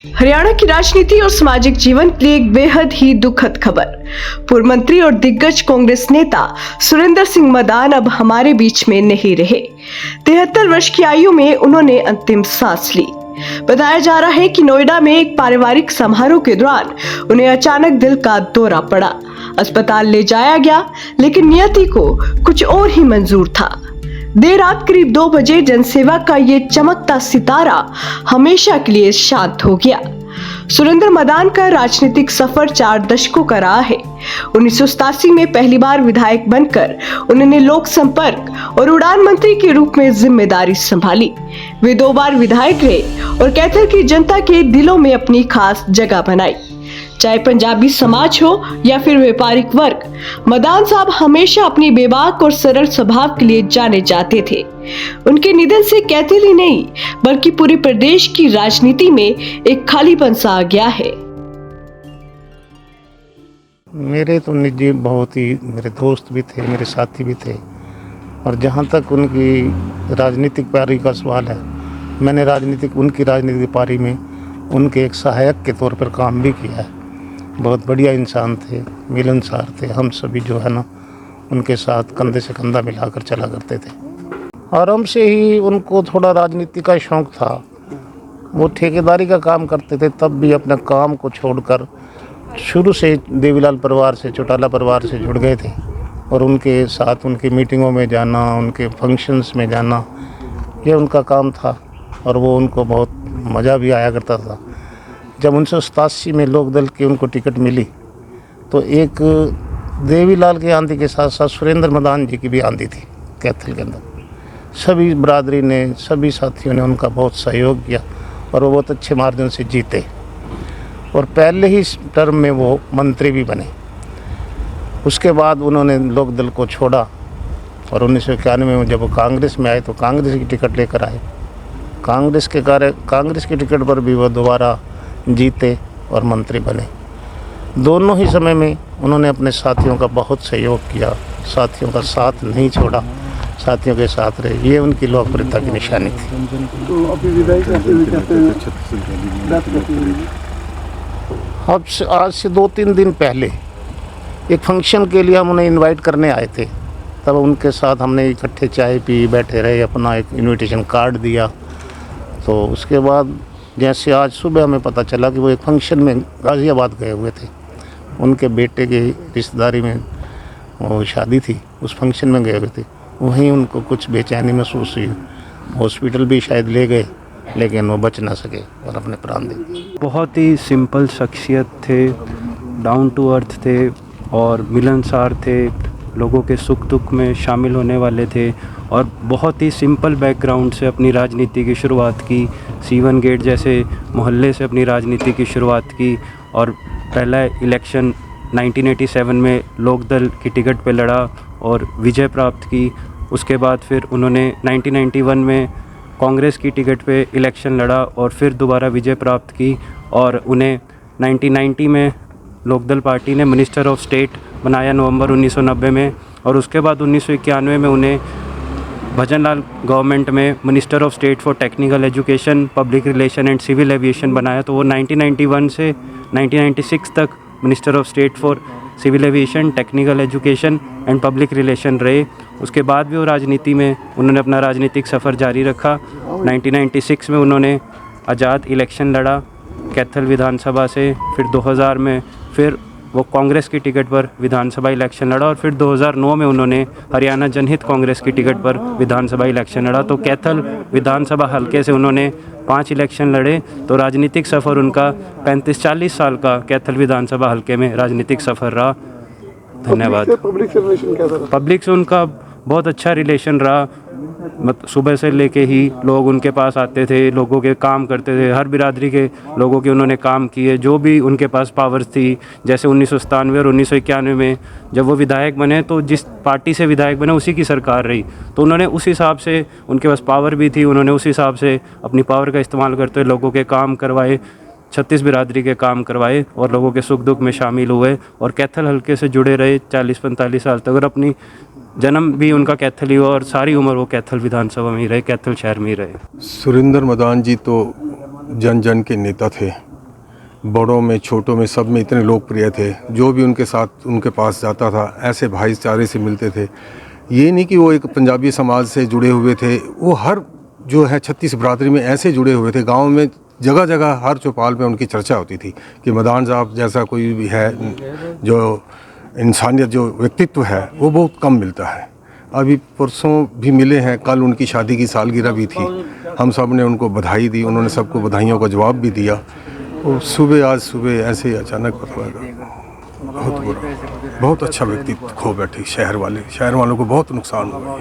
हरियाणा की राजनीति और सामाजिक जीवन के लिए एक बेहद ही दुखद खबर। पूर्व मंत्री और दिग्गज कांग्रेस नेता सुरेंद्र सिंह मदान अब हमारे बीच में नहीं रहे। 73 वर्ष की आयु में उन्होंने अंतिम सांस ली। बताया जा रहा है कि नोएडा में एक पारिवारिक समारोह के दौरान उन्हें अचानक दिल का दौरा पड़ा। अस्पताल ले जाया गया, लेकिन नियति को कुछ और ही मंजूर था। देर रात करीब 2 बजे जनसेवा का ये चमकता सितारा हमेशा के लिए शांत हो गया। सुरेंद्र मदान का राजनीतिक सफर 4 दशकों का रहा है। 1987 में पहली बार विधायक बनकर उन्होंने लोक संपर्क और उड़ान मंत्री के रूप में जिम्मेदारी संभाली। वे 2 बार विधायक रहे और कैथल की जनता के दिलों में अपनी खास जगह बनाई। चाहे पंजाबी समाज हो या फिर व्यापारिक वर्ग, मदान साहब हमेशा अपनी बेबाक और सरल स्वभाव के लिए जाने जाते थे। उनके निधन से कैथल ही नहीं बल्कि पूरे प्रदेश की राजनीति में एक खालीपन सा आ गया है। मेरे तो निजी बहुत ही मेरे दोस्त भी थे, मेरे साथी भी थे, और जहाँ तक उनकी राजनीतिक पारी का सवाल है, मैंने उनकी राजनीतिक पारी में उनके एक सहायक के तौर पर काम भी किया है। बहुत बढ़िया इंसान थे, मिलनसार थे। हम सभी जो है ना उनके साथ कंधे से कंधा मिलाकर चला करते थे। आरंभ से ही उनको थोड़ा राजनीति का शौक़ था। वो ठेकेदारी का काम करते थे, तब भी अपने काम को छोड़कर शुरू से देवीलाल परिवार से, चौटाला परिवार से जुड़ गए थे, और उनके साथ उनकी मीटिंगों में जाना, उनके फंक्शंस में जाना, ये उनका काम था। और वो उनको बहुत मज़ा भी आया करता था। जब 1987 में लोकदल की उनको टिकट मिली, तो एक देवीलाल की आंधी के साथ साथ सुरेंद्र मदान जी की भी आंधी थी कैथल के अंदर। सभी बरादरी ने, सभी साथियों ने उनका बहुत सहयोग किया और वो बहुत अच्छे मार्जिन से जीते, और पहले ही टर्म में वो मंत्री भी बने। उसके बाद उन्होंने लोकदल को छोड़ा और 1991 में जब वो कांग्रेस में आए तो कांग्रेस की टिकट लेकर आए। कांग्रेस की टिकट पर भी वो दोबारा जीते और मंत्री बने। दोनों ही समय में उन्होंने अपने साथियों का बहुत सहयोग किया, साथियों का साथ नहीं छोड़ा, साथियों के साथ रहे। ये उनकी लोकप्रियता की निशानी थी। तो अभी विदाई करते हुए कहते हैं अब आज से 2-3 दिन पहले एक फंक्शन के लिए हम उन्हें इनवाइट करने आए थे। तब उनके साथ हमने इकट्ठे चाय पी, बैठे रहे, अपना एक इनविटेशन कार्ड दिया। तो उसके बाद जैसे आज सुबह हमें पता चला कि वो एक फंक्शन में गाज़ियाबाद गए हुए थे। उनके बेटे की रिश्तेदारी में वो शादी थी, उस फंक्शन में गए हुए थे। वहीं उनको कुछ बेचैनी महसूस हुई। हॉस्पिटल भी शायद ले गए, लेकिन वो बच ना सके और अपने प्राण दे दिए। बहुत ही सिंपल शख्सियत थे, डाउन टू अर्थ थे और मिलनसार थे, लोगों के सुख दुख में शामिल होने वाले थे, और बहुत ही सिंपल बैकग्राउंड से अपनी राजनीति की शुरुआत की। सीवन गेट जैसे मोहल्ले से अपनी राजनीति की शुरुआत की, और पहला इलेक्शन 1987 में लोकदल की टिकट पे लड़ा और विजय प्राप्त की। उसके बाद फिर उन्होंने 1991 में कांग्रेस की टिकट पे इलेक्शन लड़ा और फिर दोबारा विजय प्राप्त की, और उन्हें 1990 में लोकदल पार्टी ने मिनिस्टर ऑफ स्टेट बनाया नवंबर 1990 में, और उसके बाद 1991 में उन्हें भजनलाल गवर्नमेंट में minister of state for technical education, public relation and civil aviation बनाया। तो वो 1991 से 1996 तक minister of state for civil aviation, technical education and public relation रहे। उसके बाद भी वो राजनीति में उन्होंने अपना राजनीतिक सफ़र जारी रखा। 1996 में उन्होंने आज़ाद इलेक्शन लड़ा कैथल विधानसभा से, फिर 2000 में फिर वो कांग्रेस की टिकट पर विधानसभा इलेक्शन लड़ा, और फिर 2009 में उन्होंने हरियाणा जनहित कांग्रेस की टिकट पर विधानसभा इलेक्शन लड़ा। तो कैथल विधानसभा हलके से उन्होंने 5 इलेक्शन लड़े। तो राजनीतिक सफ़र उनका 35-40 साल का कैथल विधानसभा हलके में राजनीतिक सफ़र रहा। धन्यवाद। पब्लिक से रिलेशन क्या था? पब्लिक से उनका बहुत अच्छा रिलेशन रहा। सुबह से लेके ही लोग उनके पास आते थे, लोगों के काम करते थे, हर बिरादरी के लोगों के उन्होंने काम किए, जो भी उनके पास पावर्स थी। जैसे 1997 और 1991 में जब वो विधायक बने, तो जिस पार्टी से विधायक बने उसी की सरकार रही, तो उन्होंने उस हिसाब से, उनके पास पावर भी थी, उन्होंने उस हिसाब से अपनी पावर का इस्तेमाल करते हुए लोगों के काम करवाए, 36 बिरादरी के काम करवाए और लोगों के सुख दुख में शामिल हुए, और कैथल हलके से जुड़े रहे 40-45 साल तक। और अपनी जन्म भी उनका कैथल ही हुआ और सारी उम्र वो कैथल विधानसभा में ही रहे, कैथल शहर में ही रहे। सुरेंद्र मदान जी तो जन जन के नेता थे। बड़ों में छोटों में सब में इतने लोकप्रिय थे। जो भी उनके साथ उनके पास जाता था ऐसे भाईचारे से मिलते थे। ये नहीं कि वो एक पंजाबी समाज से जुड़े हुए थे, वो हर जो है 36 बरादरी में ऐसे जुड़े हुए थे। गांव में जगह जगह हर चौपाल में उनकी चर्चा होती थी कि मदान साहब जैसा कोई भी है, जो इंसानियत जो व्यक्तित्व है वो बहुत कम मिलता है। अभी परसों भी मिले हैं, कल उनकी शादी की सालगिरह भी थी। हम सब ने उनको बधाई दी, उन्होंने सबको बधाइयों का जवाब भी दिया। और आज सुबह ऐसे ही अचानक पता लगा, बहुत बुरा, बहुत अच्छा व्यक्तित्व खो बैठे शहर वालों को बहुत नुकसान हुआ।